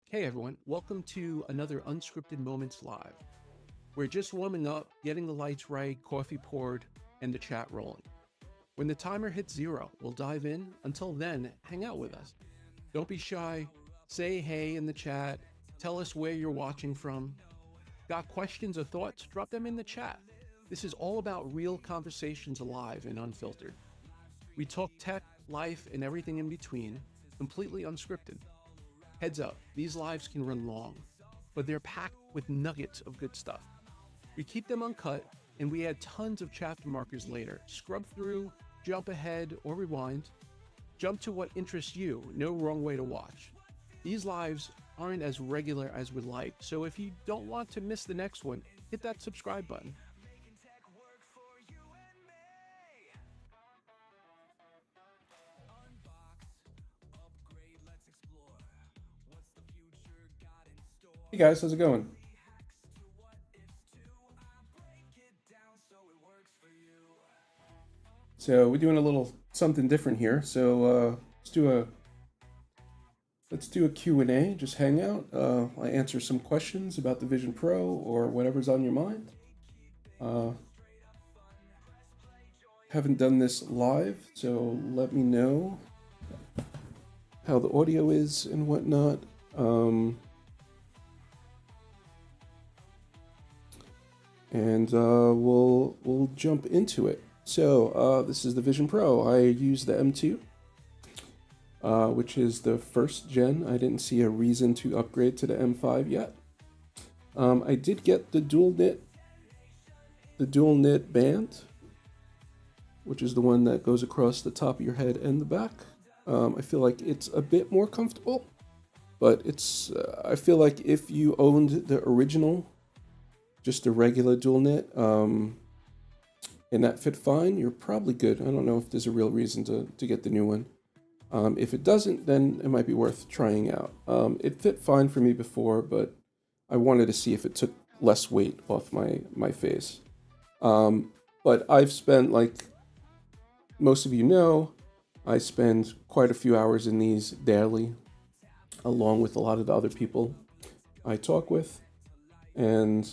Hey everyone, welcome to another Unscripted Moments Live. We're just warming up, getting the lights right, coffee poured, and the chat rolling. When the timer hits 0, we'll dive in. Until then, hang out with us. Don't be shy, say hey in the chat, tell us where you're watching from. Got questions or thoughts? Drop them in the chat. This is all about real conversations live and unfiltered. We talk tech, life, and everything in between, completely unscripted. Heads up, these lives can run long, but they're packed with nuggets of good stuff. We keep them uncut, and we add tons of chapter markers later. Scrub through, jump ahead, or rewind. Jump to what interests you, no wrong way to watch. These lives aren't as regular as we'd like, so if you don't want to miss the next one, hit that subscribe button. Hey guys, how's it going? So we're doing a little something different here. So let's do a Q&A, just hang out. I answer some questions about the Vision Pro or whatever's on your mind. Haven't done this live, so let me know how the audio is and whatnot. And we'll jump into it. So this is the Vision Pro. I use the M2, which is the first gen. I didn't see a reason to upgrade to the M5 yet. I did get the dual knit band, which is the one that goes across the top of your head and the back. I feel like it's a bit more comfortable, but it's I feel like if you owned the original, just a regular dual knit, and that fit fine, you're probably good. I don't know if there's a real reason to get the new one. If it doesn't, then it might be worth trying out. It fit fine for me before, but I wanted to see if it took less weight off my face. But I've spent, like most of you know, I spend quite a few hours in these daily, along with a lot of the other people I talk with, and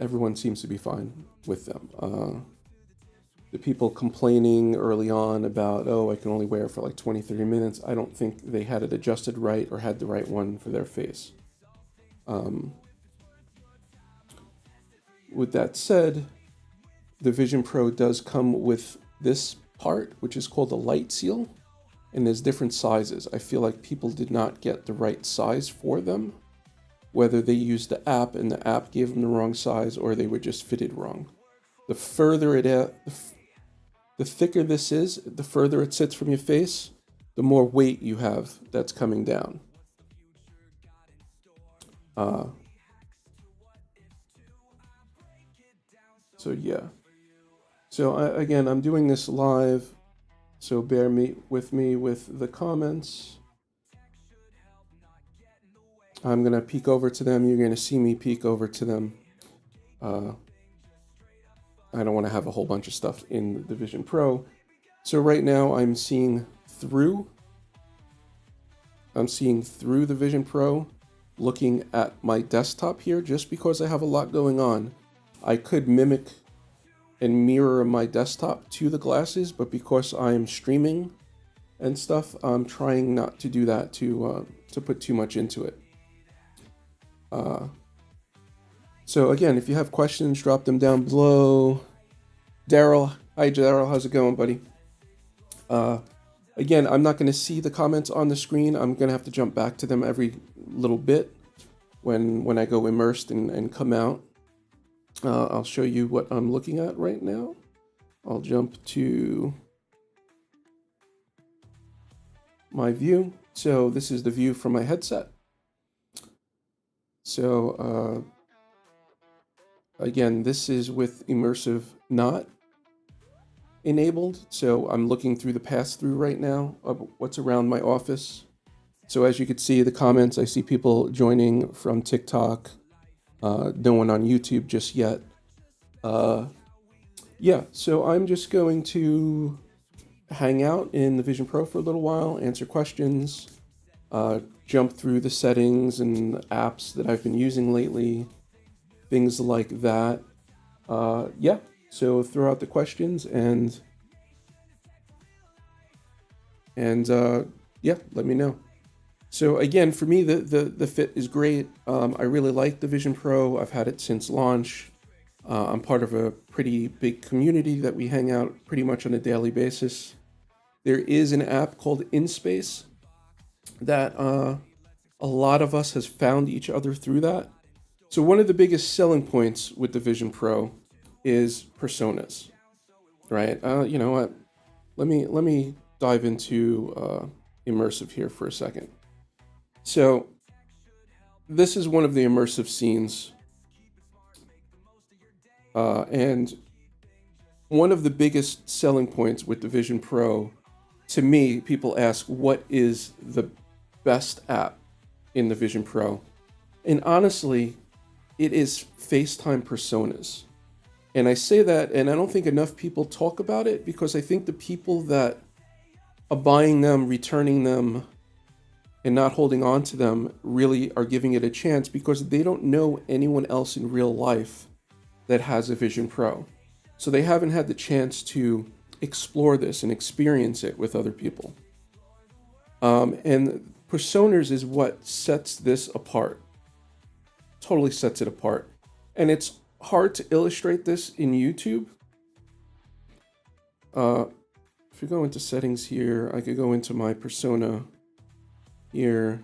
everyone seems to be fine with them. The people complaining early on about, oh, I can only wear it for like 20, 30 minutes, I don't think they had it adjusted right or had the right one for their face. With that said, the Vision Pro does come with this part, which is called a light seal, and there's different sizes. I feel like people did not get the right size for them, whether they used the app and the app gave them the wrong size or they were just fitted wrong. The further the thicker this is, the further it sits from your face, the more weight you have that's coming down. So yeah. So again, I'm doing this live, so bear with me with the comments. I'm going to peek over to them. You're going to see me peek over to them. I don't want to have a whole bunch of stuff in the Vision Pro. So right now I'm seeing through the Vision Pro, looking at my desktop here, just because I have a lot going on. I could mimic and mirror my desktop to the glasses, but because I'm streaming and stuff, I'm trying not to do that to put too much into it. So again, if you have questions, drop them down below. Daryl, hi Daryl, how's it going, buddy? Again, I'm not going to see the comments on the screen. I'm going to have to jump back to them every little bit when I go immersed and come out. I'll show you what I'm looking at right now. I'll jump to my view. So this is the view from my headset. So again, this is with Immersive not enabled. So I'm looking through the pass-through right now of what's around my office. So as you can see the comments, I see people joining from TikTok, no one on YouTube just yet. Yeah, so I'm just going to hang out in the Vision Pro for a little while, answer questions. jump through the settings and apps that I've been using lately, things like that. Yeah, so throw out the questions and yeah, let me know. So again, for me, the fit is great. I really like the Vision Pro. I've had it since launch. I'm part of a pretty big community that we hang out pretty much on a daily basis. There is an app called InSpace that a lot of us has found each other through that. So one of the biggest selling points with the Vision Pro is personas, right? You know what? Let me dive into Immersive here for a second. So this is one of the immersive scenes. And one of the biggest selling points with the Vision Pro, to me, people ask, what is the best app in the Vision Pro? And honestly, it is FaceTime Personas. And I say that, and I don't think enough people talk about it, because I think the people that are buying them, returning them, and not holding on to them really are giving it a chance because they don't know anyone else in real life that has a Vision Pro. So they haven't had the chance to explore this and experience it with other people. And Personas is what sets this apart. Totally sets it apart. And it's hard to illustrate this in YouTube. If you go into settings here, I could go into my persona here.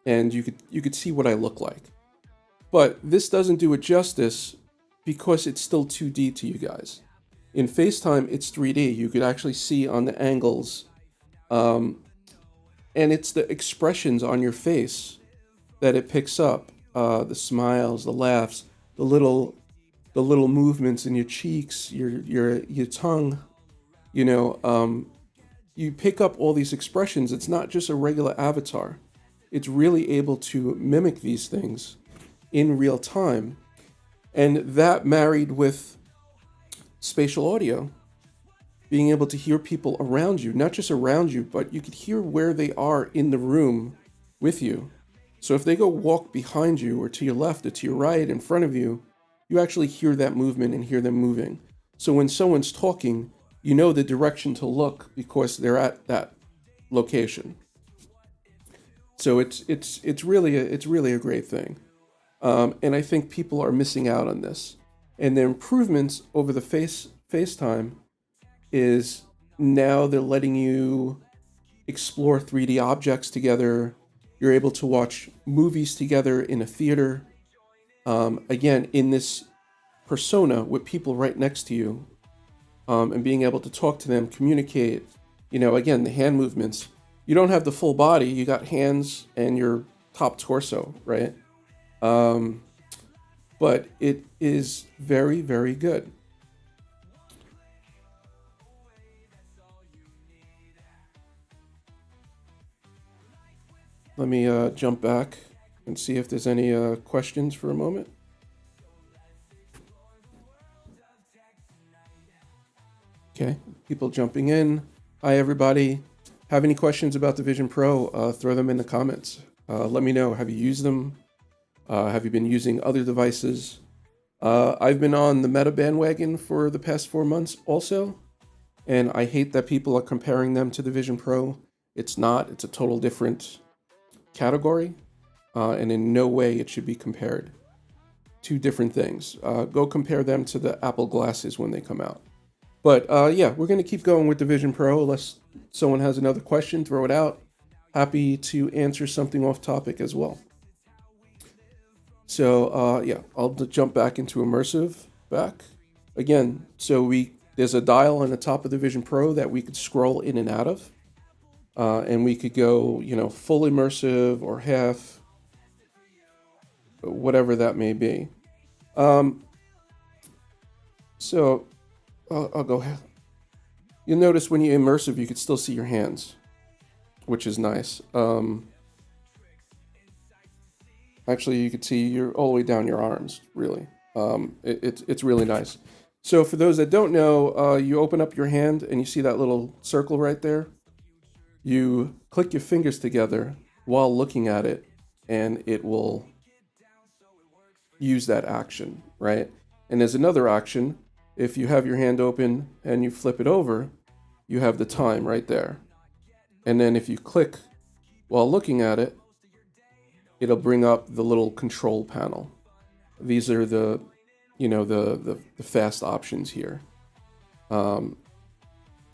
And you could see what I look like. But this doesn't do it justice because it's still 2D to you guys. In FaceTime, it's 3D. You could actually see on the angles. And it's the expressions on your face that it picks up. The smiles, the laughs, the little movements in your cheeks, your tongue. You know, you pick up all these expressions. It's not just a regular avatar. It's really able to mimic these things in real time. And that married with spatial audio, being able to hear people around you, not just around you, but you could hear where they are in the room with you. So if they go walk behind you or to your left or to your right in front of you, you actually hear that movement and hear them moving. So when someone's talking, you know the direction to look because they're at that location. So it's really a great thing. And I think people are missing out on this. And the improvements over the FaceTime is now they're letting you explore 3D objects together. You're able to watch movies together in a theater. Again, in this persona with people right next to you, and being able to talk to them, communicate, you know, again, the hand movements. You don't have the full body, you got hands and your top torso, right? But it is very, very good. Let me jump back and see if there's any questions for a moment. Okay, people jumping in. Hi, everybody. Have any questions about the Vision Pro? Throw them in the comments. Let me know. Have you used them? Have you been using other devices? I've been on the Meta bandwagon for the past 4 months also, and I hate that people are comparing them to the Vision Pro. It's not. It's a total different category, and in no way it should be compared. Two different things. Go compare them to the Apple glasses when they come out. But yeah, we're going to keep going with the Vision Pro. Unless someone has another question, throw it out. Happy to answer something off topic as well. So yeah, I'll jump back into Immersive back. Again, so there's a dial on the top of the Vision Pro that we could scroll in and out of. And we could go, you know, full immersive or half, whatever that may be. So I'll go ahead. You'll notice when you're immersive, you could still see your hands, which is nice. Actually, you could see you're all the way down your arms, really. It's really nice. So for those that don't know, you open up your hand and you see that little circle right there. You click your fingers together while looking at it, and it will use that action, right? And there's another action. If you have your hand open and you flip it over, you have the time right there. And then if you click while looking at it, it'll bring up the little control panel. These are the, the fast options here.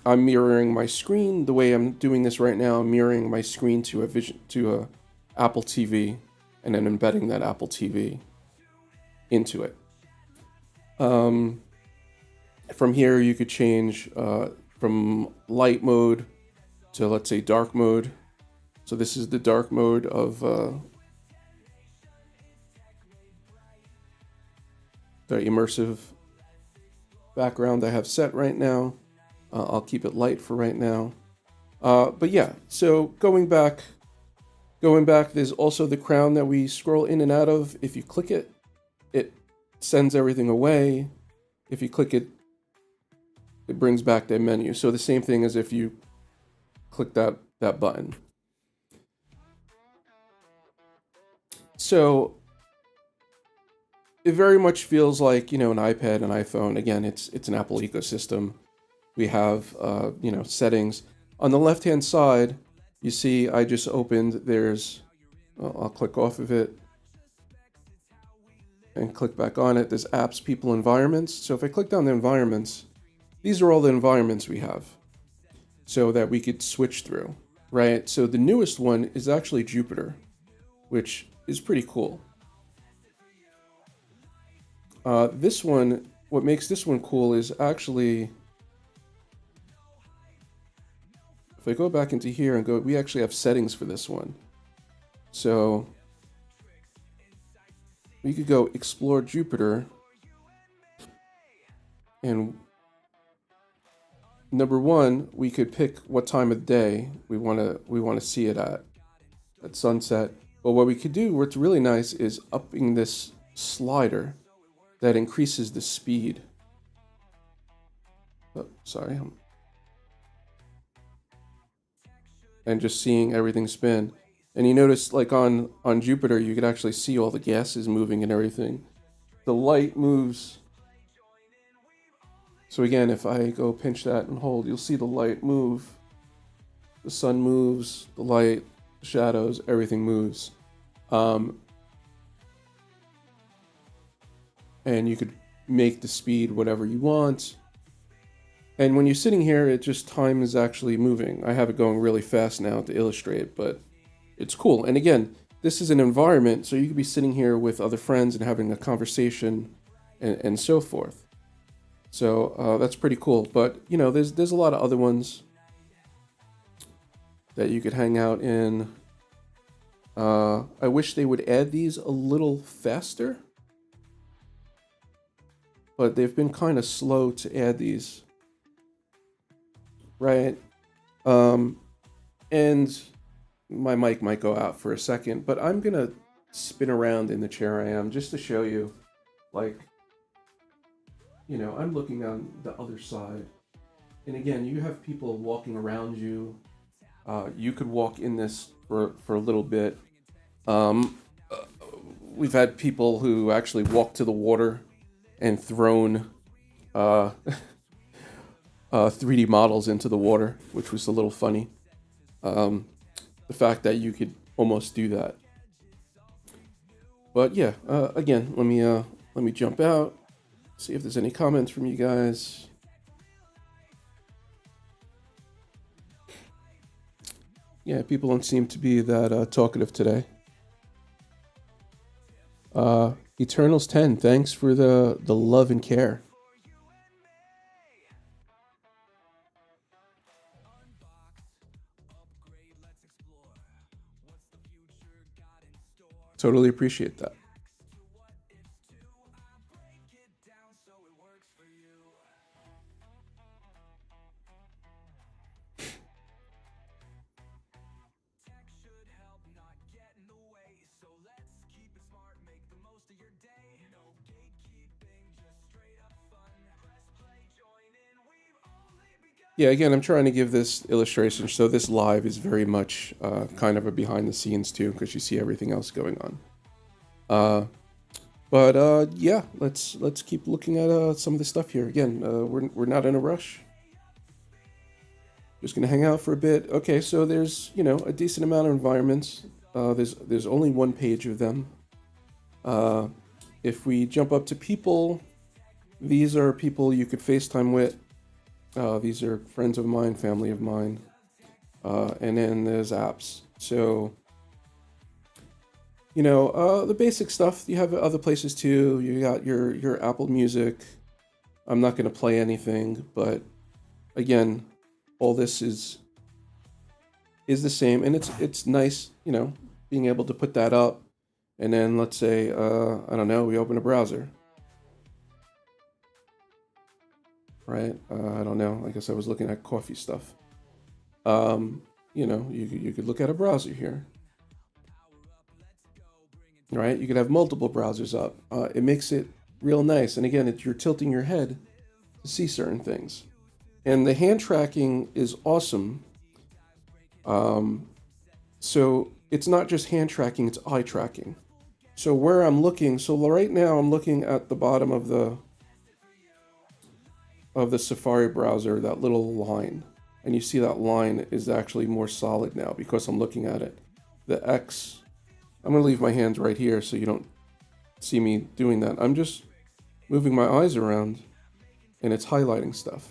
I'm mirroring my screen the way I'm doing this right now. I'm mirroring my screen to a Apple TV, and then embedding that Apple TV into it. From here, you could change from light mode to, let's say, dark mode. So this is the dark mode of the immersive background I have set right now. I'll keep it light for right now. But yeah, so going back, there's also the crown that we scroll in and out of. If you click it, it sends everything away. If you click it, it brings back that menu. So the same thing as if you click that button. So it very much feels like, an iPad, an iPhone. Again, it's an Apple ecosystem. We have, settings. On the left-hand side, you see I just opened, I'll click off of it and click back on it. There's apps, people, environments. So if I click down the environments, these are all the environments we have so that we could switch through, right? So the newest one is actually Jupiter, which is pretty cool. This one, what makes this one cool is actually, if I go back into here and we actually have settings for this one. So we could go explore Jupiter, and number one, we could pick what time of day we want to see it at sunset. But what we could do, what's really nice, is upping this slider that increases the speed. Oh, sorry. And just seeing everything spin. And you notice, like on Jupiter, you could actually see all the gases moving and everything. The light moves. So again, if I go pinch that and hold, you'll see the light move. The sun moves, the light, the shadows, everything moves. And you could make the speed whatever you want. And when you're sitting here, time is actually moving. I have it going really fast now to illustrate, but it's cool. And again, this is an environment, so you could be sitting here with other friends and having a conversation and so forth. So that's pretty cool. But, there's a lot of other ones that you could hang out in. I wish they would add these a little faster, but they've been kind of slow to add these. Right? And my mic might go out for a second, but I'm going to spin around in the chair I am just to show you, I'm looking on the other side. And again, you have people walking around you. You could walk in this for a little bit. We've had people who actually walked to the water and thrown 3D models into the water, which was a little funny. The fact that you could almost do that. But yeah, again, let me jump out, see if there's any comments from you guys. Yeah, people don't seem to be that talkative today. Eternals 10, thanks for the love and care. Totally appreciate that. Yeah, again, I'm trying to give this illustration. So this live is very much kind of a behind the scenes too, because you see everything else going on. But yeah, let's keep looking at some of the stuff here. Again, we're not in a rush. Just gonna hang out for a bit. Okay, so there's a decent amount of environments. There's only one page of them. If we jump up to people, these are people you could FaceTime with. These are friends of mine, family of mine. And then there's apps. So, the basic stuff. You have other places too. You got your Apple Music. I'm not going to play anything, but again, all this is the same, and it's nice, being able to put that up. And then let's say, I don't know, we open a browser. Right? I don't know. I guess I was looking at coffee stuff. You could look at a browser here. Right? You could have multiple browsers up. It makes it real nice. And again, you're tilting your head to see certain things. And the hand tracking is awesome. So it's not just hand tracking, it's eye tracking. So where I'm looking, right now I'm looking at the bottom of the Safari browser, that little line. And you see that line is actually more solid now because I'm looking at it. The X, I'm going to leave my hands right here so you don't see me doing that. I'm just moving my eyes around and it's highlighting stuff,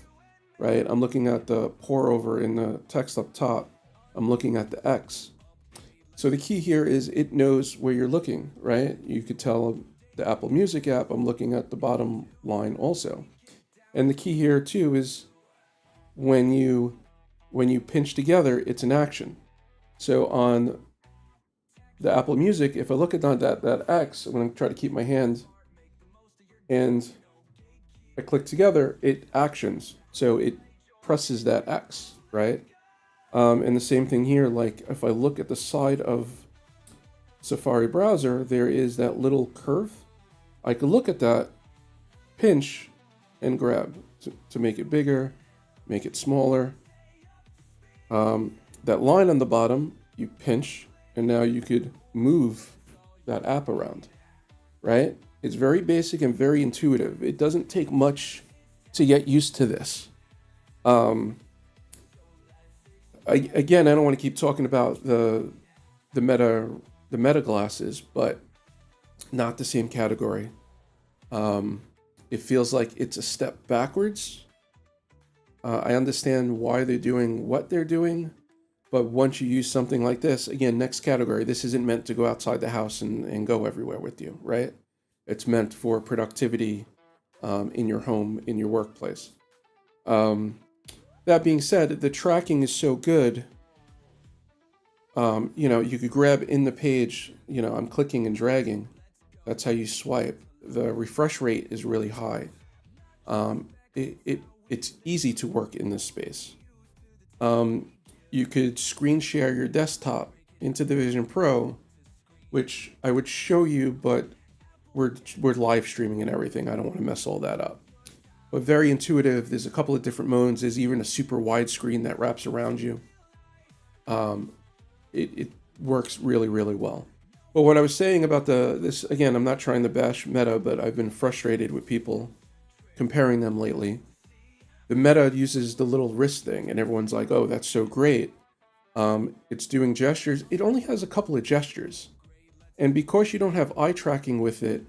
right? I'm looking at the pour over in the text up top. I'm looking at the X. So the key here is it knows where you're looking, right? You could tell the Apple Music app, I'm looking at the bottom line also. And the key here too is when you pinch together, it's an action. So on the Apple Music, if I look at that X, I'm going to try to keep my hand and I click together, it actions. So it presses that X, right? And the same thing here, like if I look at the side of Safari browser, there is that little curve. I could look at that, pinch, and grab to make it bigger, make it smaller. That line on the bottom, you pinch, and now you could move that app around, right? It's very basic and very intuitive. It doesn't take much to get used to this. Again, I don't want to keep talking about the Meta glasses, but not the same category. It feels like it's a step backwards. I understand why they're doing what they're doing, but once you use something like this, again, next category, this isn't meant to go outside the house and go everywhere with you, right? It's meant for productivity in your home, in your workplace. That being said, the tracking is so good. You could grab in the page, I'm clicking and dragging. That's how you swipe. The refresh rate is really high. It's easy to work in this space. You could screen share your desktop into the Vision Pro, which I would show you, but we're live streaming and everything. I don't want to mess all that up. But very intuitive. There's a couple of different modes. There's even a super wide screen that wraps around you. It works really, really well. But what I was saying about this, again, I'm not trying to bash Meta, but I've been frustrated with people comparing them lately. The Meta uses the little wrist thing, and everyone's like, oh, that's so great. It's doing gestures. It only has a couple of gestures. And because you don't have eye tracking with it,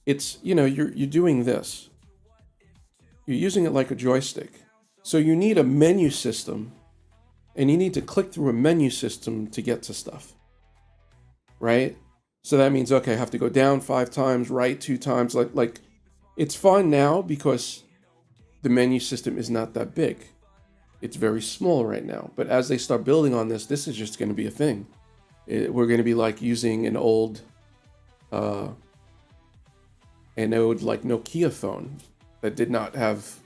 it's, you're doing this. You're using it like a joystick. So you need a menu system, and you need to click through a menu system to get to stuff. Right? So that means, okay, I have to go down 5 times, right 2 times. Like it's fine now because the menu system is not that big. It's very small right now. But as they start building on this is just going to be a thing. We're going to be like using an old like Nokia phone that did not have,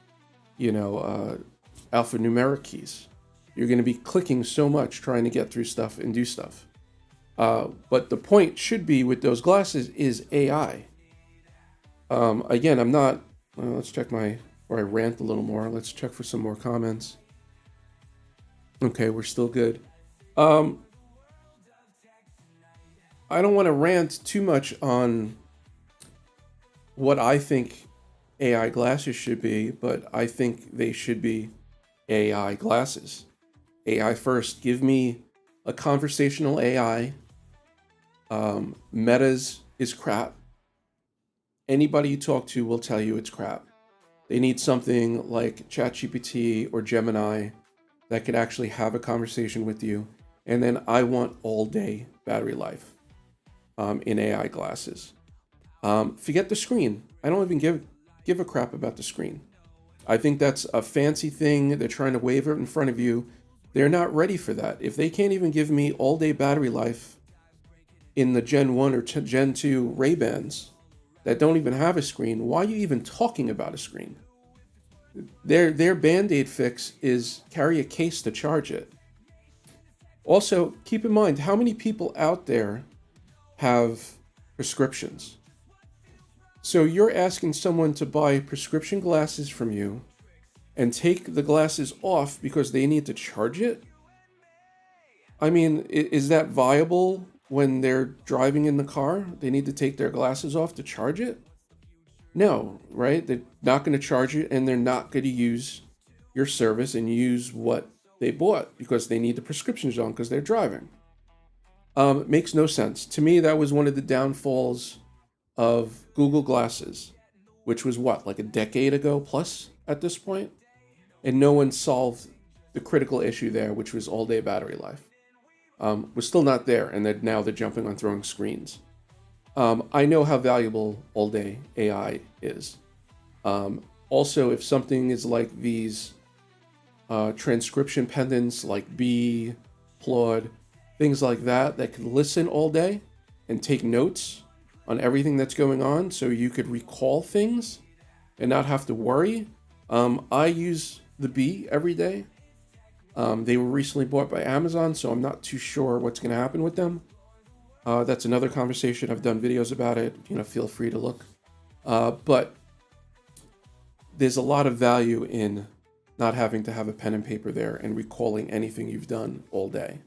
alphanumeric keys. You're going to be clicking so much trying to get through stuff and do stuff. But the point should be with those glasses is AI. Again, I'm not, let's check my or I rant a little more. Let's check for some more comments. Okay, we're still good. I don't want to rant too much on what I think AI glasses should be, but I think they should be AI glasses. AI first. Give me a conversational AI. Meta's is crap. Anybody you talk to will tell you it's crap. They need something like ChatGPT or Gemini that could actually have a conversation with you. And then I want all day battery life in AI glasses. Forget the screen. I don't even give a crap about the screen. I think that's a fancy thing. They're trying to wave it in front of you. They're not ready for that. If they can't even give me all day battery life in the Gen 1 or Gen 2 Ray-Bans that don't even have a screen, why are you even talking about a screen? Their Band-Aid fix is carry a case to charge it. Also, keep in mind, how many people out there have prescriptions? So you're asking someone to buy prescription glasses from you and take the glasses off because they need to charge it? I mean, is that viable when they're driving in the car? They need to take their glasses off to charge it? No, right? They're not going to charge it, and they're not going to use your service and use what they bought because they need the prescriptions on because they're driving. It makes no sense. To me, that was one of the downfalls of Google Glasses, which was what, like a decade ago plus at this point? And no one solved the critical issue there, which was all-day battery life. We're still not there, and now they're jumping on throwing screens. I know how valuable all-day AI is. Also, if something is like these transcription pendants like Bee, Claude, things like that can listen all day and take notes on everything that's going on so you could recall things and not have to worry. I use the Bee every day. They were recently bought by Amazon, so I'm not too sure what's going to happen with them. That's another conversation. I've done videos about it. Feel free to look. But there's a lot of value in not having to have a pen and paper there and recalling anything you've done all day.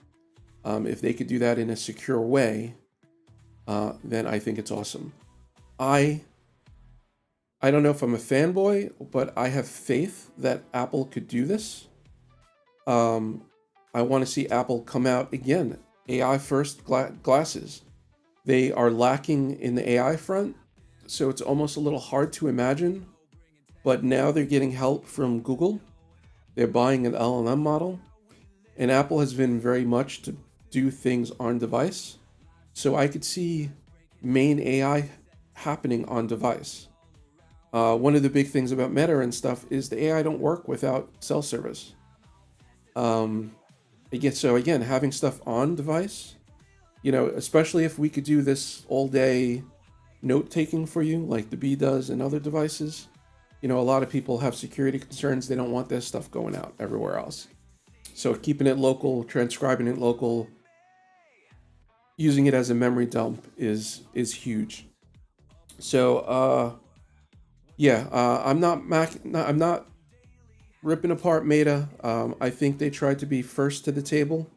If they could do that in a secure way, then I think it's awesome. I don't know if I'm a fanboy, but I have faith that Apple could do this. I want to see Apple come out again, AI first glasses. They are lacking in the AI front, so it's almost a little hard to imagine. But now they're getting help from Google. They're buying an LLM model, and Apple has been very much to do things on device. So I could see main AI happening on device. One of the big things about Meta and stuff is the AI don't work without cell service. Again, having stuff on device, especially if we could do this all day note taking for you, like the Bee does and other devices. A lot of people have security concerns. They don't want their stuff going out everywhere else. So keeping it local, transcribing it local, using it as a memory dump is huge. So I'm not ripping apart Meta. I think they tried to be first to the table,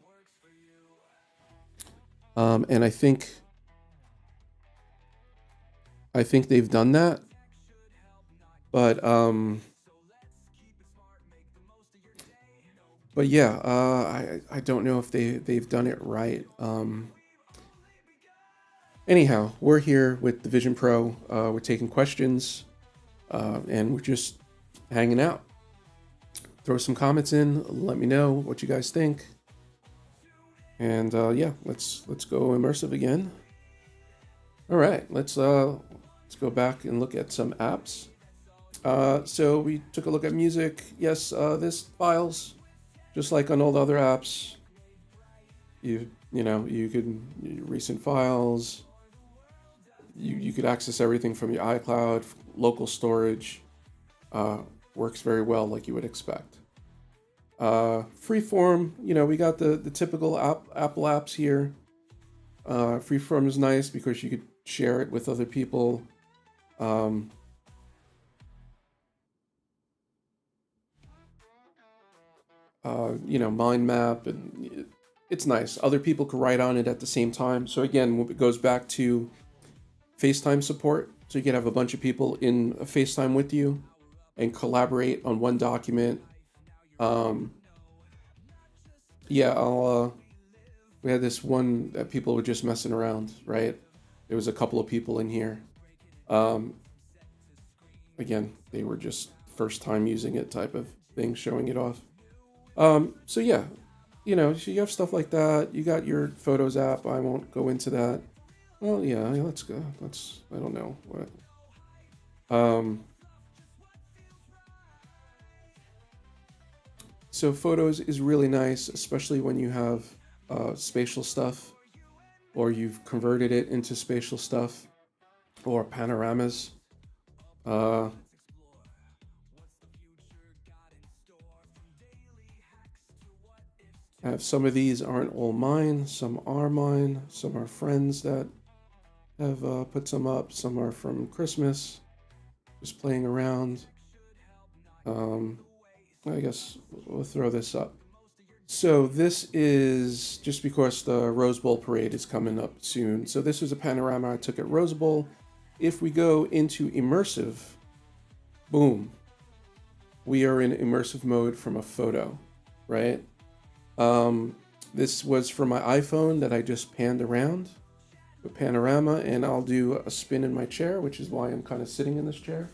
and I think they've done that. But yeah, I don't know if they've done it right. Anyhow, we're here with the Vision Pro. We're taking questions, and we're just hanging out. Throw some comments in. Let me know what you guys think. And let's go immersive again. All right, let's go back and look at some apps. So we took a look at music. Yes, this files, just like on all the other apps. You could recent files. You could access everything from your iCloud, local storage. Works very well like you would expect. Freeform, we got the typical Apple apps here. Freeform is nice because you could share it with other people. mind map, and it's nice. Other people can write on it at the same time. So again, it goes back to FaceTime support. So you can have a bunch of people in a FaceTime with you and collaborate on one document. We had this one that people were just messing around, right? There was a couple of people in here. Again, they were just first time using it type of thing, showing it off. So yeah, so you have stuff like that. You got your Photos app. I won't go into that. Well, yeah, let's go. I don't know what. So Photos is really nice, especially when you have spatial stuff, or you've converted it into spatial stuff, or panoramas. Some of these aren't all mine, some are mine, some are friends that have put some up, some are from Christmas, just playing around. I guess we'll throw this up. So this is just because the Rose Bowl parade is coming up soon. So this was a panorama I took at Rose Bowl. If we go into immersive, boom, we are in immersive mode from a photo, right? This was for my iPhone that I just panned around, the panorama, and I'll do a spin in my chair, which is why I'm kind of sitting in this chair.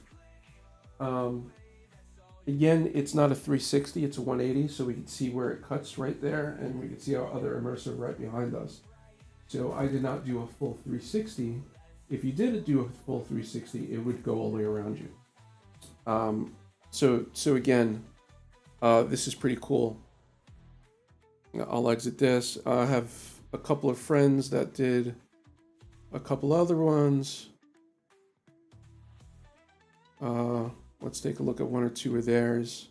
Again, it's not a 360, it's a 180, so we can see where it cuts right there, and we can see our other immersive right behind us. So I did not do a full 360. If you did do a full 360, it would go all the way around you. So again, this is pretty cool. I'll exit this. I have a couple of friends that did a couple other ones. Let's take a look at one or two of theirs.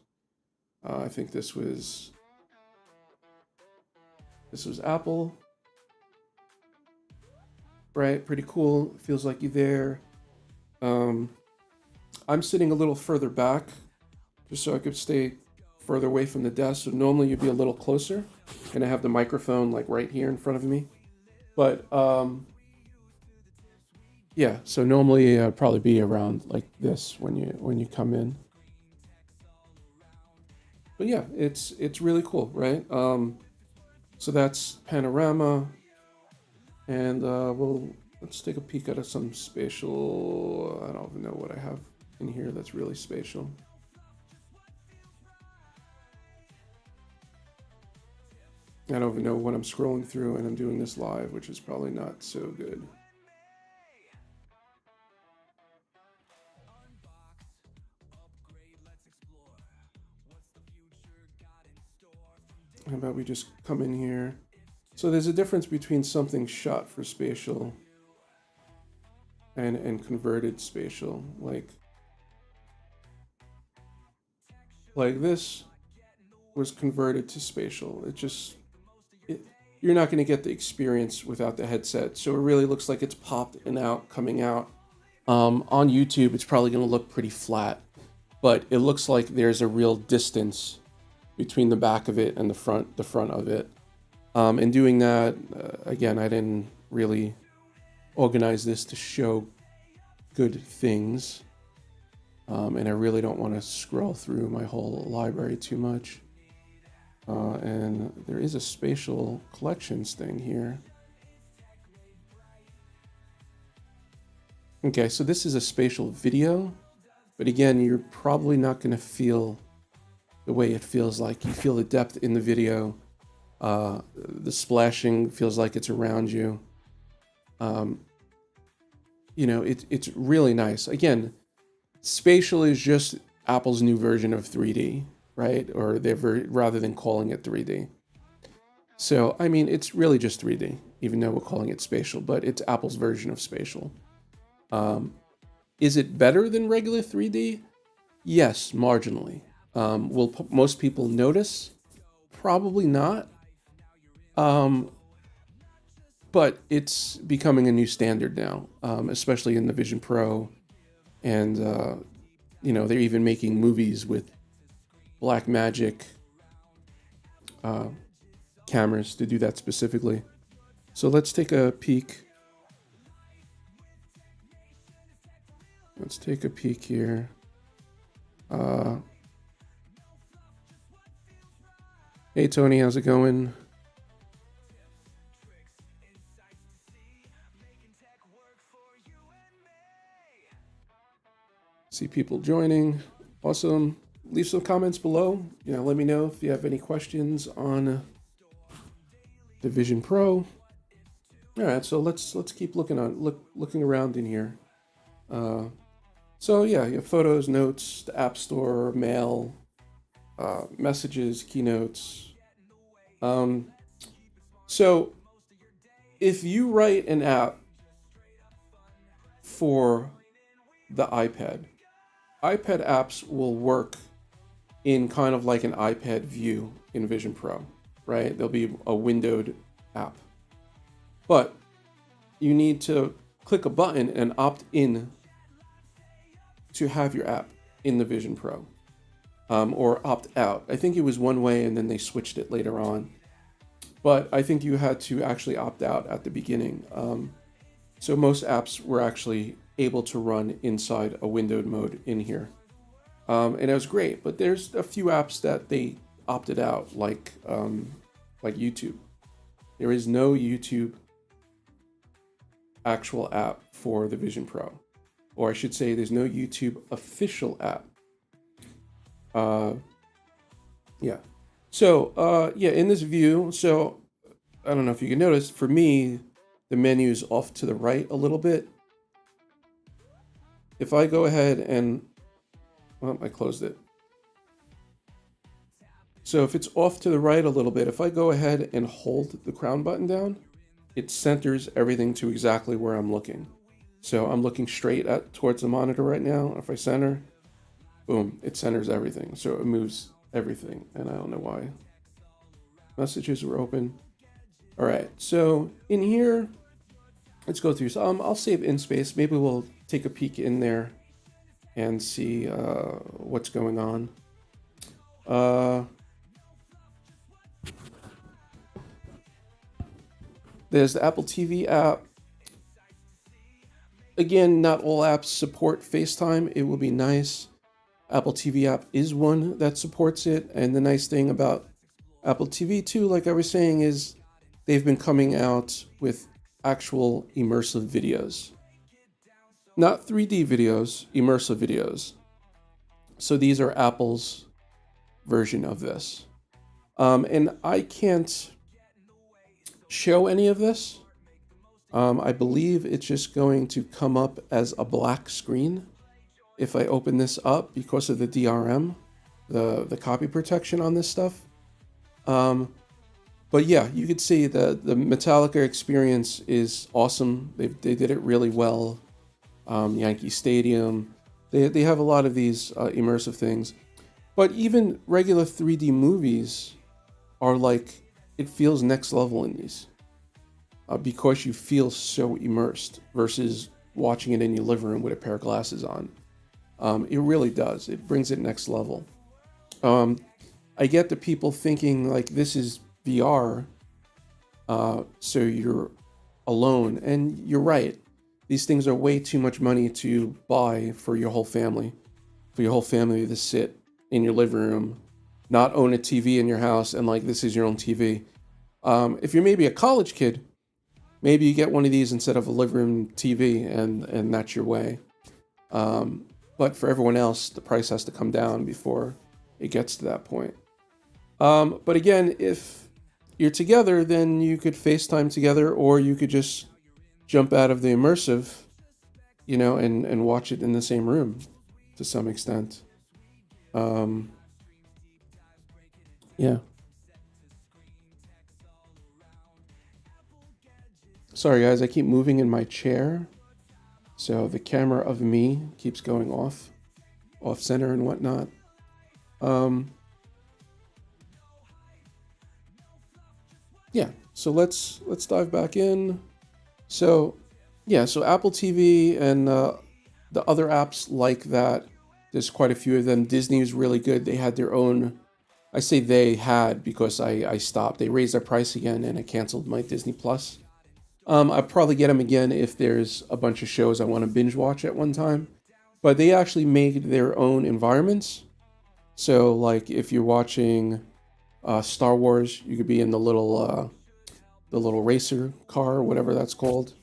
I think this was Apple. Right, pretty cool. Feels like you're there. I'm sitting a little further back just so I could stay further away from the desk. So normally you'd be a little closer, and I have the microphone like right here in front of me. But yeah, so normally I'd probably be around like this when you come in. But yeah, it's really cool, right? So that's panorama, and let's take a peek at some spatial. I don't even know what I have in here that's really spatial. I don't even know what I'm scrolling through, and I'm doing this live, which is probably not so good. How about we just come in here? So there's a difference between something shot for spatial and converted spatial. Like this was converted to spatial. You're not going to get the experience without the headset. So it really looks like it's popped and out, coming out. On YouTube, it's probably going to look pretty flat, but it looks like there's a real distance between the back of it and the front of it. And doing that, again, I didn't really organize this to show good things. And I really don't want to scroll through my whole library too much. And there is a spatial collections thing here. Okay, so this is a spatial video, but again, you're probably not going to feel the way it feels like. You feel the depth in the video. The splashing feels like it's around you. It's really nice. Again, spatial is just Apple's new version of 3D, right? Or rather than calling it 3D. So, I mean, it's really just 3D, even though we're calling it spatial, but it's Apple's version of spatial. Is it better than regular 3D? Yes, marginally. Will most people notice? Probably not. But it's becoming a new standard now, especially in the Vision Pro. And, they're even making movies with Blackmagic cameras to do that specifically. So let's take a peek. Let's take a peek here. Hey Tony, how's it going? See people joining. Awesome. Leave some comments below. Let me know if you have any questions on the Vision Pro. All right, so let's keep looking around in here. So yeah, you have photos, notes, the App Store, mail, messages, keynotes. So if you write an app for the iPad apps will work in kind of like an iPad view in Vision Pro, right? There'll be a windowed app. But you need to click a button and opt in to have your app in the Vision Pro, or opt out. I think it was one way and then they switched it later on. But I think you had to actually opt out at the beginning. So most apps were actually able to run inside a windowed mode in here. And it was great, but there's a few apps that they opted out, like YouTube. There is no YouTube actual app for the Vision Pro. Or I should say there's no YouTube official app. Yeah. So, in this view, so I don't know if you can notice, for me, the menu is off to the right a little bit. If I go ahead and, well, I closed it. So if it's off to the right a little bit, if I go ahead and hold the crown button down, it centers everything to exactly where I'm looking. So I'm looking straight towards the monitor right now. If I center, boom, it centers everything. So it moves everything, and I don't know why. Messages were open. All right, so in here, let's go through. So I'll save in space. Maybe we'll take a peek in there and see what's going on. There's the Apple TV app. Again, not all apps support FaceTime. It will be nice. Apple TV app is one that supports it. And the nice thing about Apple TV too, like I was saying, is they've been coming out with actual immersive videos. Not 3D videos, immersive videos. So these are Apple's version of this. And I can't show any of this. I believe it's just going to come up as a black screen if I open this up because of the DRM, the copy protection on this stuff. But yeah, you could see the Metallica experience is awesome. They did it really well. Yankee Stadium. They have a lot of these immersive things. But even regular 3D movies are like, it feels next level in these. Because you feel so immersed versus watching it in your living room with a pair of glasses on. It really does. It brings it next level. I get the people thinking like this is VR, so you're alone. And you're right. These things are way too much money to buy for your whole family. For your whole family to sit in your living room, not own a TV in your house, and like this is your own TV. If you're maybe a college kid, maybe you get one of these instead of a living room TV, and that's your way. But for everyone else, the price has to come down before it gets to that point. But again, if you're together, then you could FaceTime together, or you could just jump out of the immersive, and watch it in the same room to some extent. Yeah. Sorry guys, I keep moving in my chair, so the camera of me keeps going off center and whatnot. Yeah, so let's dive back in. So Apple TV and the other apps like that, there's quite a few of them. Disney is really good. They had their own I say they had because I stopped. They raised their price again and I canceled my Disney Plus. I'll probably get them again if there's a bunch of shows I want to binge watch at one time. But they actually made their own environments. So, like, if you're watching Star Wars, you could be in the little racer car, whatever that's called.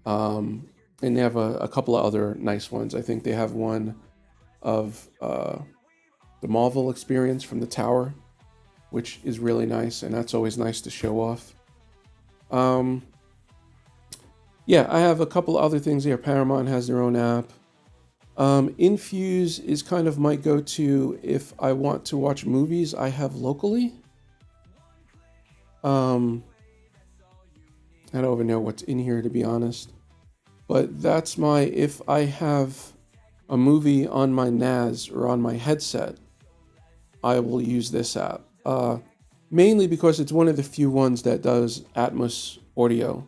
And they have a couple of other nice ones. I think they have one of the Marvel experience from the tower, which is really nice, and that's always nice to show off. Yeah, I have a couple other things here. Paramount has their own app. Infuse is kind of my go-to if I want to watch movies I have locally. I don't even know what's in here, to be honest. But that's if I have a movie on my NAS or on my headset, I will use this app. Mainly because it's one of the few ones that does Atmos audio.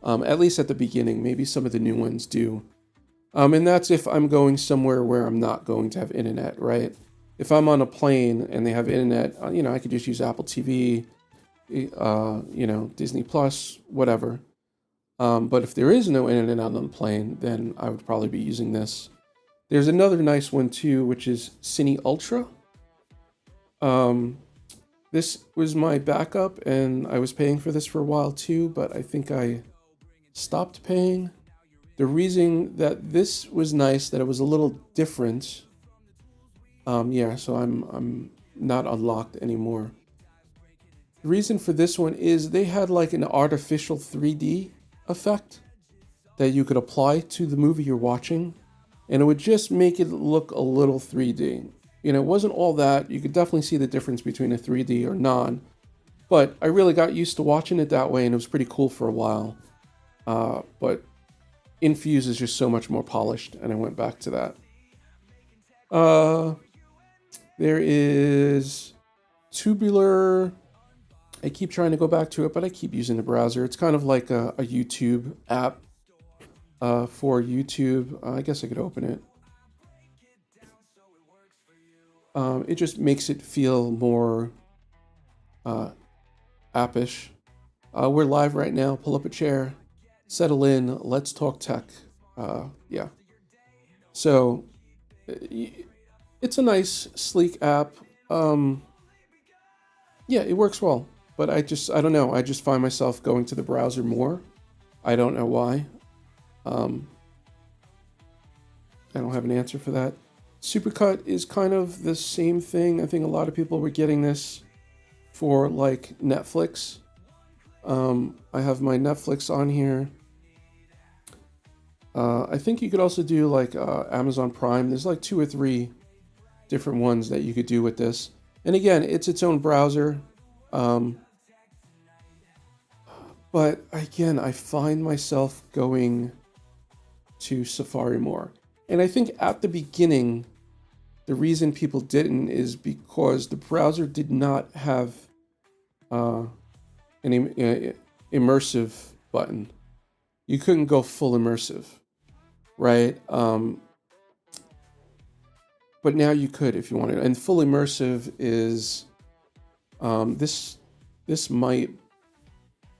At least at the beginning. Maybe some of the new ones do. And that's if I'm going somewhere where I'm not going to have internet, right? If I'm on a plane and they have internet, I could just use Apple TV, Disney Plus, whatever. But if there is no internet on the plane, then I would probably be using this. There's another nice one too, which is CineUltra. This was my backup, and I was paying for this for a while too, but I think I stopped paying. The reason that this was nice, that it was a little different. So I'm not unlocked anymore. The reason for this one is they had like an artificial 3D effect that you could apply to the movie you're watching, and it would just make it look a little 3D. It wasn't all that. You could definitely see the difference between a 3D or non, but I really got used to watching it that way, and it was pretty cool for a while. But Infuse is just so much more polished, and I went back to that. There is Tubular. I keep trying to go back to it, but I keep using the browser. It's kind of like a YouTube app for YouTube. I guess I could open it. It just makes it feel more appish. We're live right now. Pull up a chair, settle in, let's talk tech. Yeah. So it's a nice, sleek app. Yeah, it works well. But I don't know. I just find myself going to the browser more. I don't know why. I don't have an answer for that. Supercut is kind of the same thing. I think a lot of people were getting this for like Netflix. I have my Netflix on here. I think you could also do like Amazon Prime. There's like 2 or 3 different ones that you could do with this. And again, it's its own browser. But again, I find myself going to Safari more. And I think at the beginning, the reason people didn't is because the browser did not have an immersive button. You couldn't go full immersive, right? But now you could if you wanted. And full immersive is this might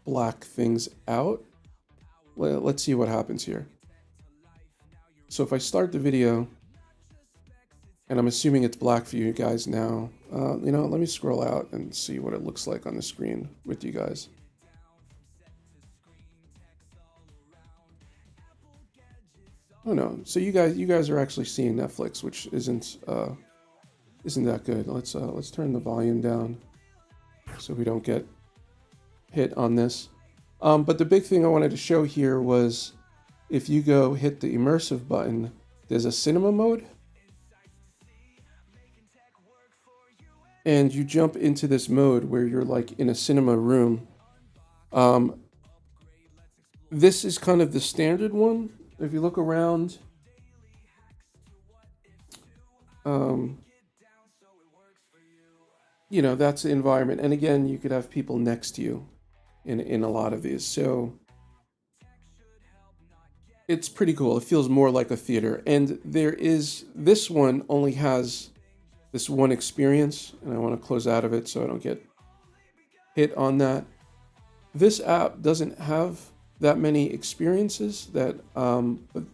black things out. Let's see what happens here. So if I start the video, and I'm assuming it's black for you guys now, let me scroll out and see what it looks like on the screen with you guys. Oh no, so you guys are actually seeing Netflix, which isn't that good. Let's turn the volume down so we don't get hit on this. But the big thing I wanted to show here was if you go hit the immersive button, there's a cinema mode. And you jump into this mode where you're like in a cinema room. This is kind of the standard one. If you look around, that's the environment. And again, you could have people next to you in a lot of these. So it's pretty cool. It feels more like a theater. And this one only has this one experience, and I want to close out of it so I don't get hit on that. This app doesn't have that many experiences that, but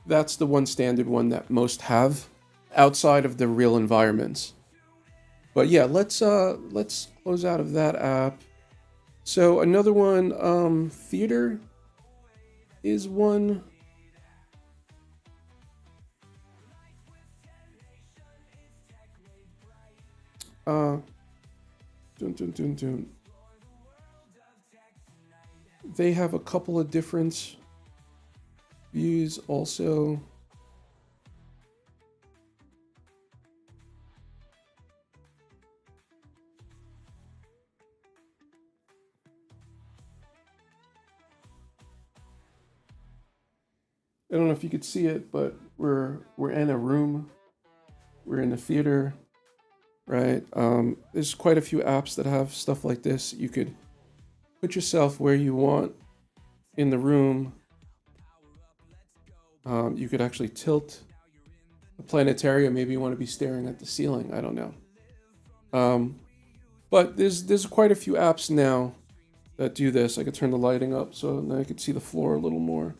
that's the one standard one that most have outside of the real environments. But yeah, let's close out of that app. So another one, theater is one. They have a couple of different views also. I don't know if you could see it, but we're in a room. We're in a theater, right? There's quite a few apps that have stuff like this. You could put yourself where you want in the room. You could actually tilt the planetarium. Maybe you want to be staring at the ceiling. I don't know. But there's quite a few apps now that do this. I could turn the lighting up so now I could see the floor a little more.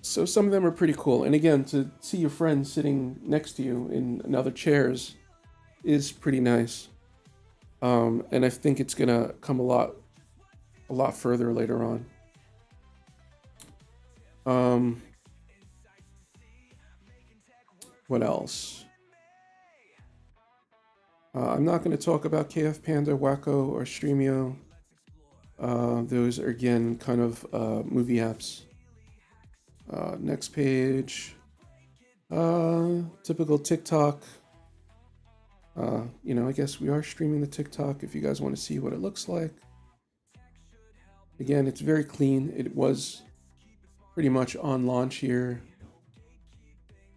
So some of them are pretty cool. And again, to see your friends sitting next to you in other chairs is pretty nice. And I think it's gonna come a lot further later on. What else? I'm not going to talk about KF Panda, Wacko, or Streamio. Those are, again, kind of movie apps. Next page. Typical TikTok. I guess we are streaming the TikTok if you guys want to see what it looks like. Again, it's very clean. It was pretty much on launch here.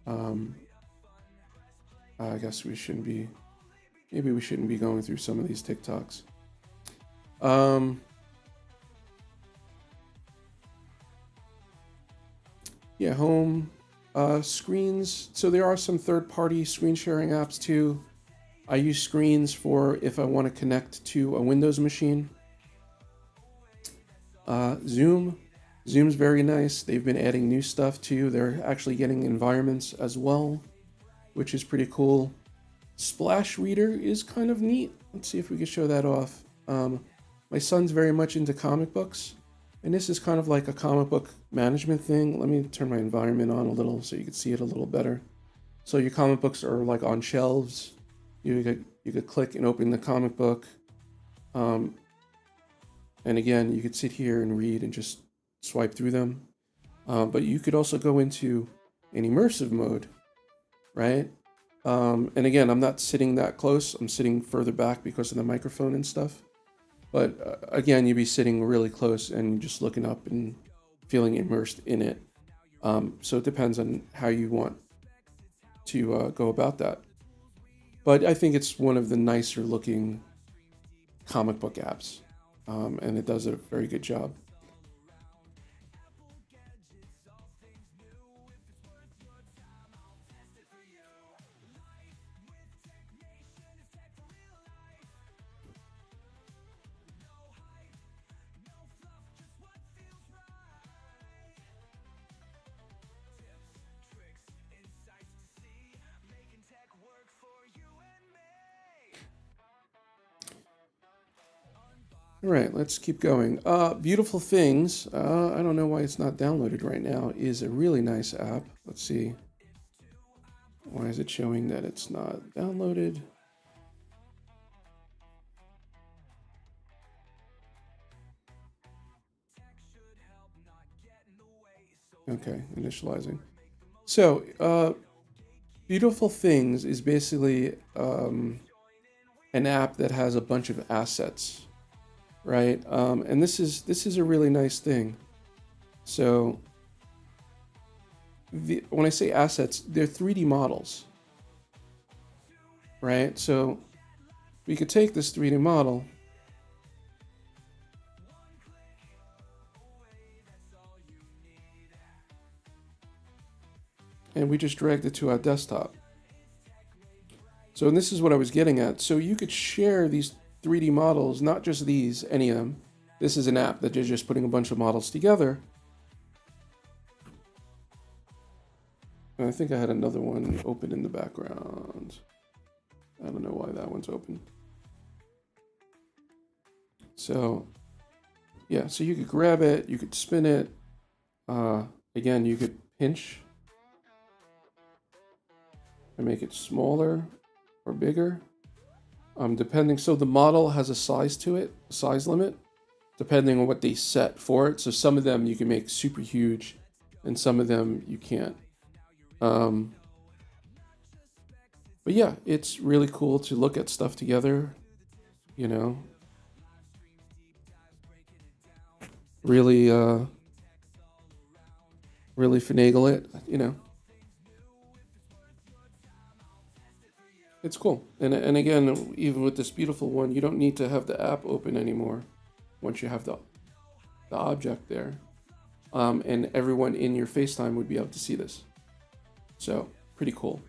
I guess maybe we shouldn't be going through some of these TikToks. Yeah, home screens. So there are some third-party screen sharing apps too. I use Screens for if I want to connect to a Windows machine. Zoom. Zoom's very nice. They've been adding new stuff too. They're actually getting environments as well, which is pretty cool. SplashReader is kind of neat. Let's see if we can show that off. My son's very much into comic books, and this is kind of like a comic book management thing. Let me turn my environment on a little so you can see it a little better. So your comic books are like on shelves. You could click and open the comic book. And again, you could sit here and read and just swipe through them. But you could also go into an immersive mode, right? And again, I'm not sitting that close. I'm sitting further back because of the microphone and stuff. But again, you'd be sitting really close and just looking up and feeling immersed in it. So it depends on how you want to go about that. But I think it's one of the nicer looking comic book apps. And it does a very good job. All right, let's keep going. Beautiful Things, I don't know why it's not downloaded right now, is a really nice app. Let's see. Why is it showing that it's not downloaded? Okay, initializing. So, Beautiful Things is basically an app that has a bunch of assets. Right, and this is a really nice thing. So, when I say assets, they're 3D models. Right, so we could take this 3D model. and we just dragged it to our desktop. So, and this is what I was getting at. So you could share these 3D models, not just these, any of them. This is an app that you're just putting a bunch of models together. And I think I had another one open in the background. I don't know why that one's open. So, yeah, so you could grab it, you could spin it. Again, you could pinch and make it smaller or bigger, depending. So the model has a size to it, a size limit, depending on what they set for it. So some of them you can make super huge, and some of them you can't. But yeah, it's really cool to look at stuff together, you know. Really, really finagle it, you know. It's cool. And again, even with this beautiful one, you don't need to have the app open anymore once you have the object there. And everyone in your FaceTime would be able to see this. So, pretty cool.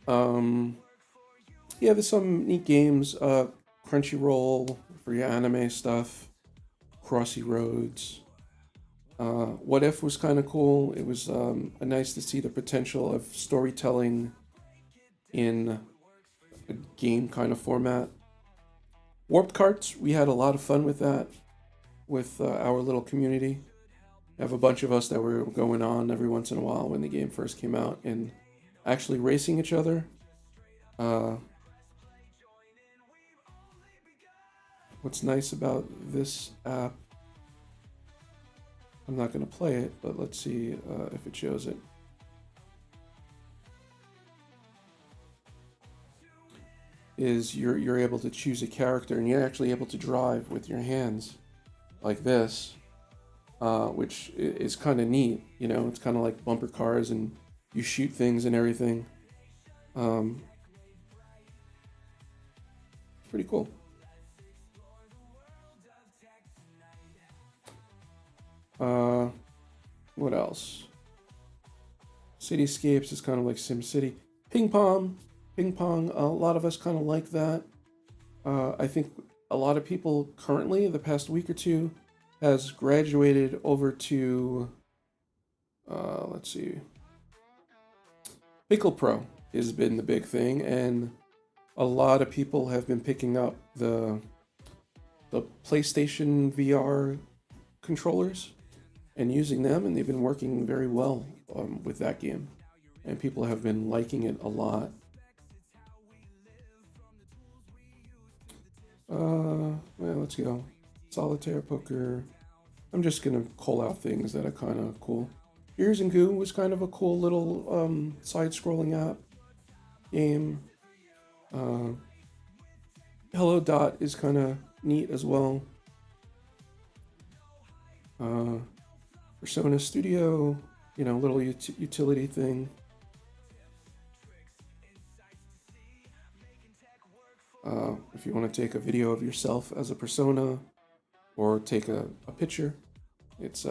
Yeah, there's some neat games. Crunchyroll for your anime stuff. Crossy Roads. What If was kind of cool. It was nice to see the potential of storytelling in a game kind of format. Warped Carts, we had a lot of fun with that, with our little community. We have a bunch of us that were going on every once in a while when the game first came out and actually racing each other. What's nice about this app, I'm not going to play it, but let's see if it shows it. Is you're able to choose a character, and you're actually able to drive with your hands like this, which is kind of neat. You know, it's kind of like bumper cars, and you shoot things and everything. Pretty cool. What else? Cityscapes is kind of like SimCity. Ping pong, a lot of us kind of like that. I think a lot of people currently, the past week or two, has graduated over to, let's see, Pickle Pro has been the big thing, and a lot of people have been picking up the PlayStation VR controllers and using them, and they've been working very well with that game, and people have been liking it a lot. Well, let's go. Solitaire, poker. I'm just gonna call out things that are kind of cool. Ears and Goo was kind of a cool little side-scrolling app game. Hello Dot is kind of neat as well. Persona Studio, you know, little utility thing. If you want to take a video of yourself as a persona or take a picture, it's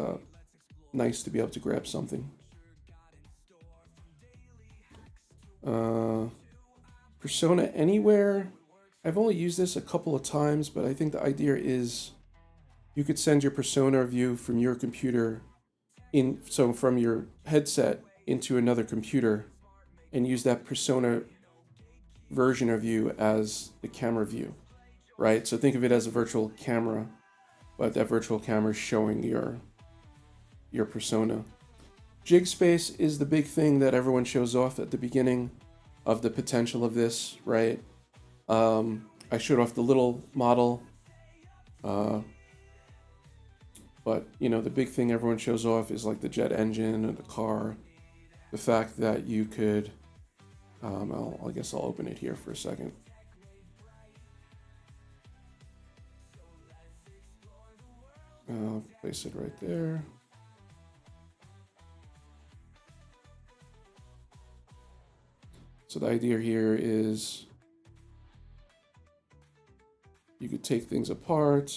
nice to be able to grab something. Persona Anywhere, I've only used this a couple of times, but I think the idea is you could send your persona view from your computer so from your headset into another computer and use that persona version of you as the camera view, right? So think of it as a virtual camera, but that virtual camera is showing your persona. JigSpace is the big thing that everyone shows off at the beginning of the potential of this, right? I showed off the little model, but you know, the big thing everyone shows off is like the jet engine and the car, the fact that you could, I guess I'll open it here for a second. Place it right there. So the idea here is you could take things apart.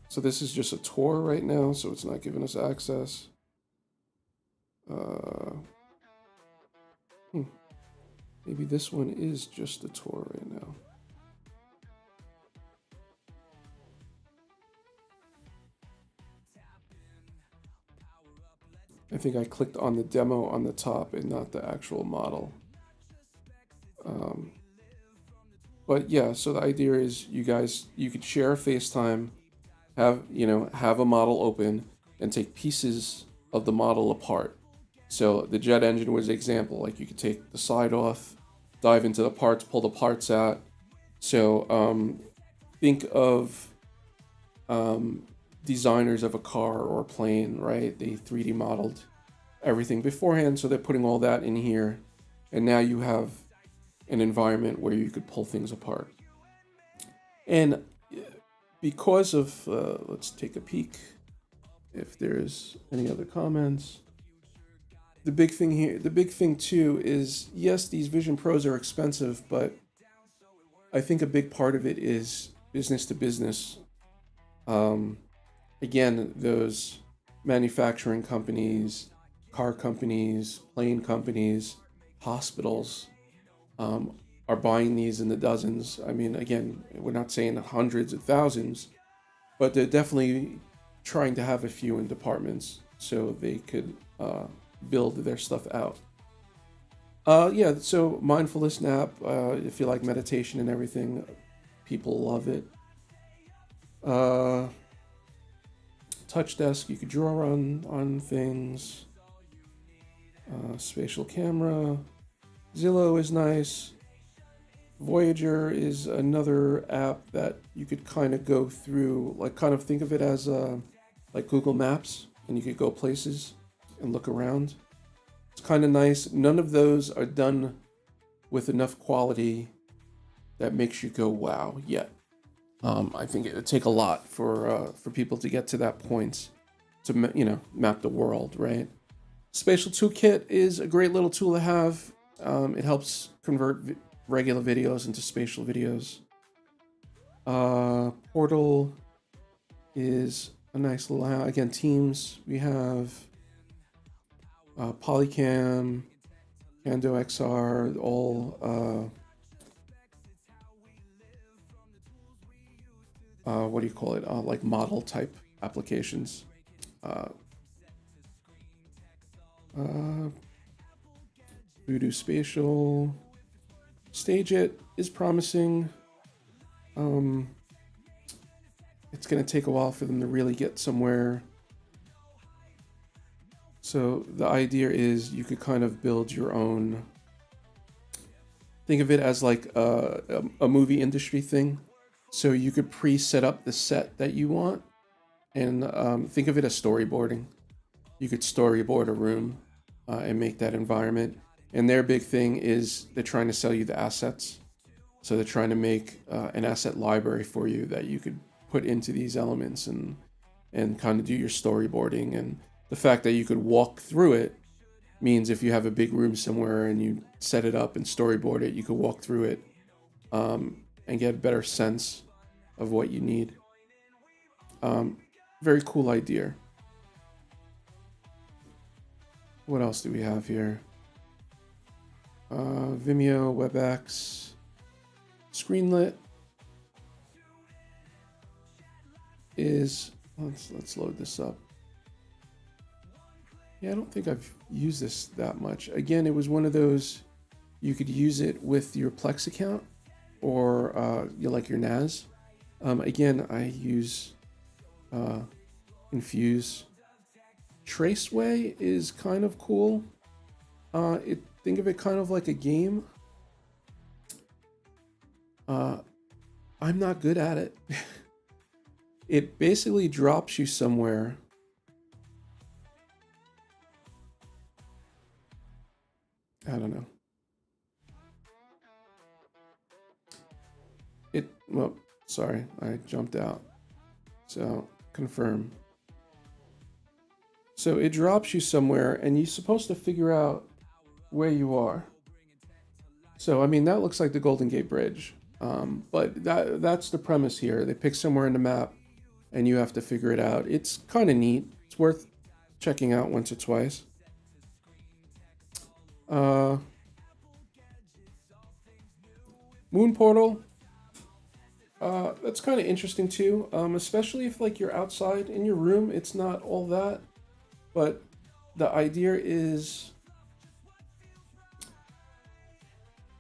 So this is just a tour right now, so it's not giving us access. Maybe this one is just a tour right now. I think I clicked on the demo on the top and not the actual model. But yeah, so the idea is you could share FaceTime, have a model open and take pieces of the model apart. So the jet engine was an example. Like you could take the side off, dive into the parts, pull the parts out. So think of designers of a car or a plane, right? They 3D modeled everything beforehand, so they're putting all that in here, and now you have an environment where you could pull things apart. And because of, let's take a peek if there's any other comments. The big thing too is, yes, these Vision Pros are expensive, but I think a big part of it is business to business. Again, those manufacturing companies, car companies, plane companies, hospitals are buying these in the dozens. I mean, again, we're not saying hundreds of thousands, but they're definitely trying to have a few in departments so they could build their stuff out. Yeah, so mindfulness nap, if you like meditation and everything, people love it. Touch desk, you could draw on things. Spatial camera. Zillow is nice. Voyager is another app that you could kind of go through, like kind of think of it as like Google Maps, and you could go places and look around. It's kind of nice. None of those are done with enough quality that makes you go wow yet. I think it would take a lot for people to get to that point to map the world, right? Spatial Toolkit is a great little tool to have. It helps convert regular videos into spatial videos. Portal is a nice little, again, Teams. We have Polycam, Kando XR, all what do you call it? Like model type applications. Voodoo Spatial. Stage It is promising. It's going to take a while for them to really get somewhere. So the idea is you could kind of build your own. Think of it as like a movie industry thing. So you could pre-set up the set that you want, and think of it as storyboarding. You could storyboard a room and make that environment. And their big thing is they're trying to sell you the assets. So they're trying to make an asset library for you that you could put into these elements and kind of do your storyboarding. And the fact that you could walk through it means if you have a big room somewhere and you set it up and storyboard it, you could walk through it and get a better sense of what you need. Very cool idea. What else do we have here? Vimeo, WebEx, Screenlit is, let's load this up. Yeah, I don't think I've used this that much. Again, it was one of those, you could use it with your Plex account or like your NAS. Again, I use Infuse. Traceway is kind of cool. Think of it kind of like a game. I'm not good at it. It basically drops you somewhere. I don't know. Well, sorry, I jumped out. So, confirm. So it drops you somewhere and you're supposed to figure out where you are. So, I mean, that looks like the Golden Gate Bridge. But that's the premise here. They pick somewhere in the map and you have to figure it out. It's kind of neat. It's worth checking out once or twice. Moon portal. That's kind of interesting too, especially if like you're outside in your room. It's not all that, but the idea is,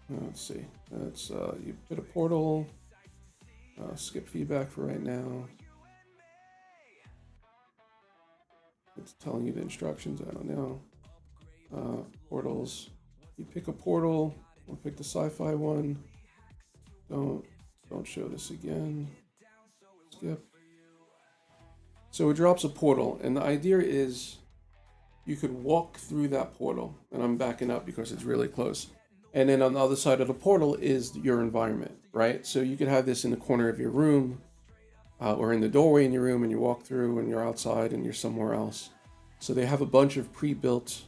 let's see, that's you put a portal, skip feedback for right now. It's telling you the instructions, I don't know. Portals, you pick a portal, we'll pick the sci-fi one. Don't show this again. Skip. So it drops a portal, and the idea is you could walk through that portal, and I'm backing up because it's really close. And then on the other side of the portal is your environment, right? So you could have this in the corner of your room, or in the doorway in your room, and you walk through, and you're outside, and you're somewhere else. So they have a bunch of pre-built.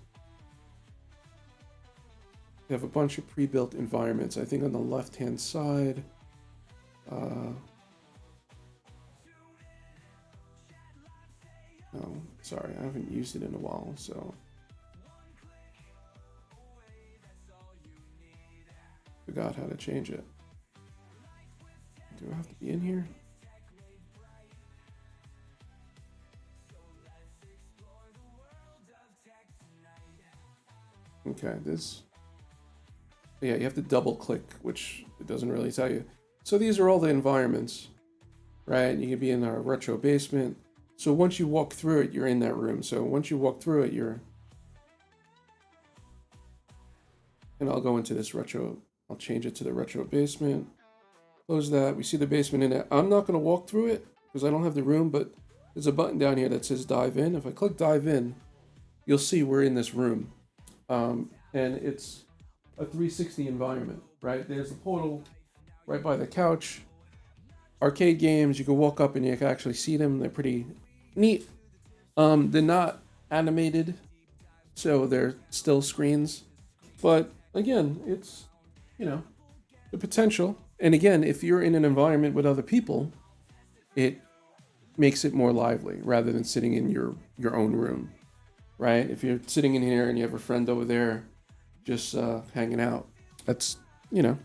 They have a bunch of pre-built environments. I think on the left-hand side. Oh, sorry, I haven't used it in a while, so. Forgot how to change it. Do I have to be in here? Okay, this. Yeah, you have to double click, which it doesn't really tell you. So these are all the environments, right? You can be in our retro basement. So once you walk through it, you're in that room. So once you walk through it, you're... And I'll go into this retro. I'll change it to the retro basement. Close that. We see the basement in it. I'm not going to walk through it because I don't have the room, but there's a button down here that says dive in. If I click dive in, you'll see we're in this room. And it's a 360 environment, right? There's the portal right by the couch. Arcade games, you can walk up and you can actually see them. They're pretty neat. They're not animated, so they're still screens. But again, it's, you know, the potential. And again, if you're in an environment with other people, it makes it more lively rather than sitting in your own room, right? If you're sitting in here and you have a friend over there just hanging out, that's, you know,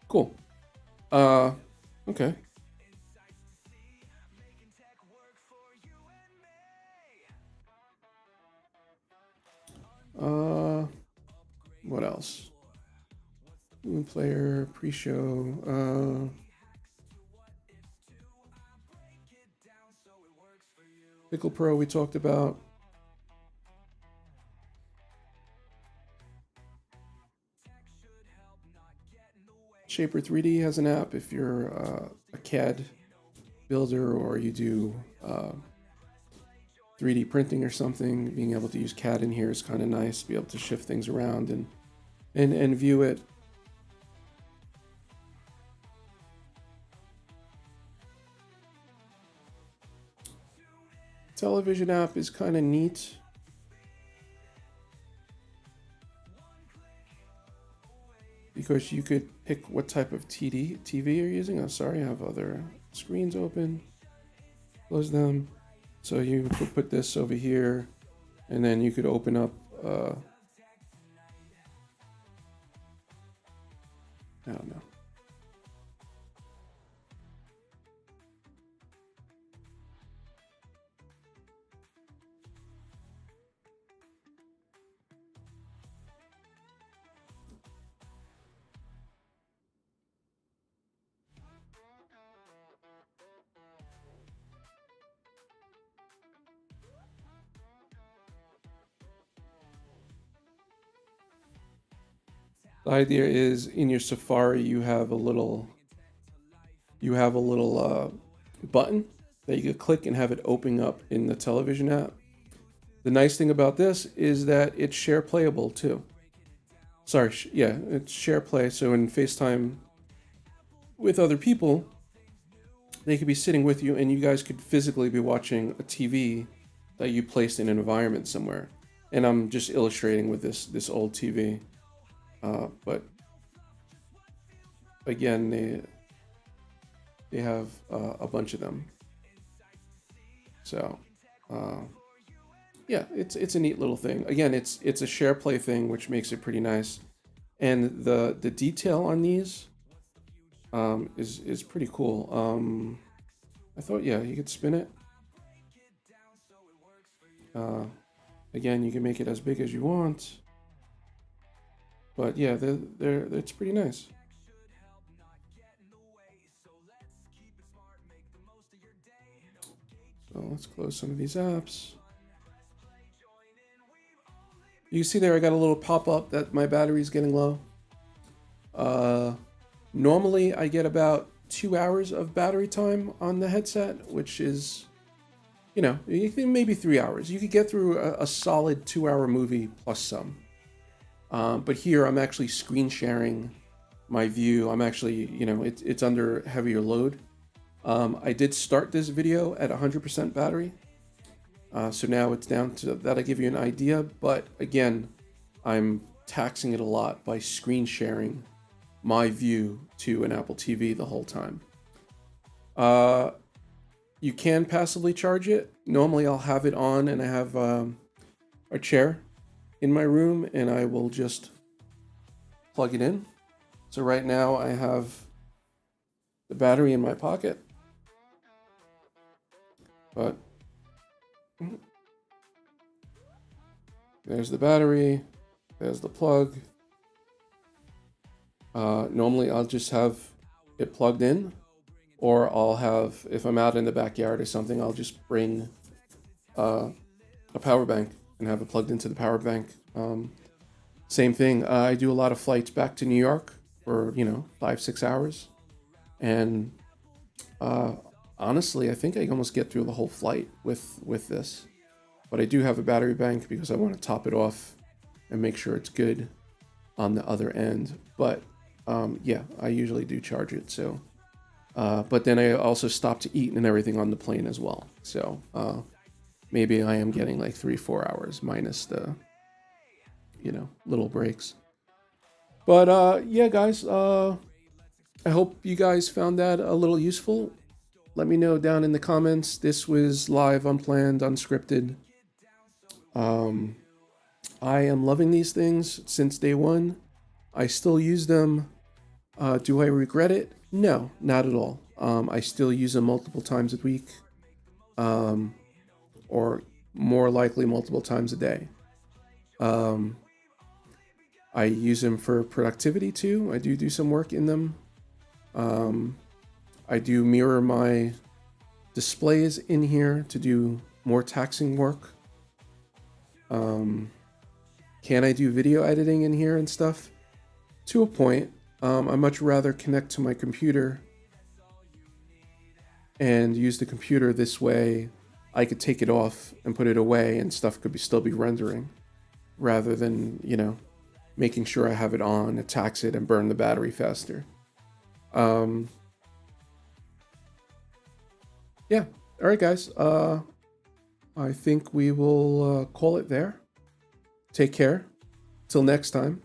cool. Okay. What else? Moon player, pre-show, Pickle Pro we talked about. Shaper 3D has an app if you're a CAD builder or you do 3D printing or something. Being able to use CAD in here is kind of nice. Be able to shift things around and view it. Television app is kind of neat. Because you could pick what type of TV you're using. I'm sorry, I have other screens open. Close them. So you could put this over here, and then you could open up, I don't know. The idea is in your Safari, you have a little button that you could click and have it open up in the television app. The nice thing about this is that it's share playable too. Sorry, yeah, it's share play. So in FaceTime with other people, they could be sitting with you and you guys could physically be watching a TV that you placed in an environment somewhere. And I'm just illustrating with this old TV. But again, they have a bunch of them. So yeah, it's a neat little thing. Again, it's a share play thing, which makes it pretty nice. And the detail on these is pretty cool. I thought, yeah, you could spin it. Again, you can make it as big as you want. But yeah, it's pretty nice. So let's close some of these apps. You see there, I got a little pop-up that my battery's getting low. Normally, I get about 2 hours of battery time on the headset, which is, you know, you think maybe 3 hours. You could get through a solid 2-hour movie plus some. But here, I'm actually screen sharing my view. I'm actually, you know, it's under heavier load. I did start this video at 100% battery. So now it's down to, that'll give you an idea. But again, I'm taxing it a lot by screen sharing my view to an Apple TV the whole time. You can passively charge it. Normally I'll have it on and I have a chair in my room and I will just plug it in. So right now I have the battery in my pocket. But there's the battery, there's the plug. Normally I'll just have it plugged in, or I'll have, if I'm out in the backyard or something, I'll just bring a power bank and have it plugged into the power bank. Same thing, I do a lot of flights back to New York for, you know, 5-6 hours. And honestly, I think I almost get through the whole flight with this. But I do have a battery bank because I want to top it off and make sure it's good on the other end. But yeah, I usually do charge it. So, but then I also stop to eat and everything on the plane as well. So maybe I am getting like 3-4 hours minus the, you know, little breaks. But yeah, guys, I hope you guys found that a little useful. Let me know down in the comments. This was live, unplanned, unscripted. I am loving these things since day one. I still use them. Do I regret it? No, not at all. I still use them multiple times a week, or more likely multiple times a day. I use them for productivity too. I do some work in them. I do mirror my displays in here to do more taxing work. Can I do video editing in here and stuff? To a point. I much rather connect to my computer and use the computer this way. I could take it off and put it away and stuff could still be rendering, rather than, you know, making sure I have it on, tax it, and burn the battery faster. Yeah. All right, guys. I think we will call it there. Take care. Till next time.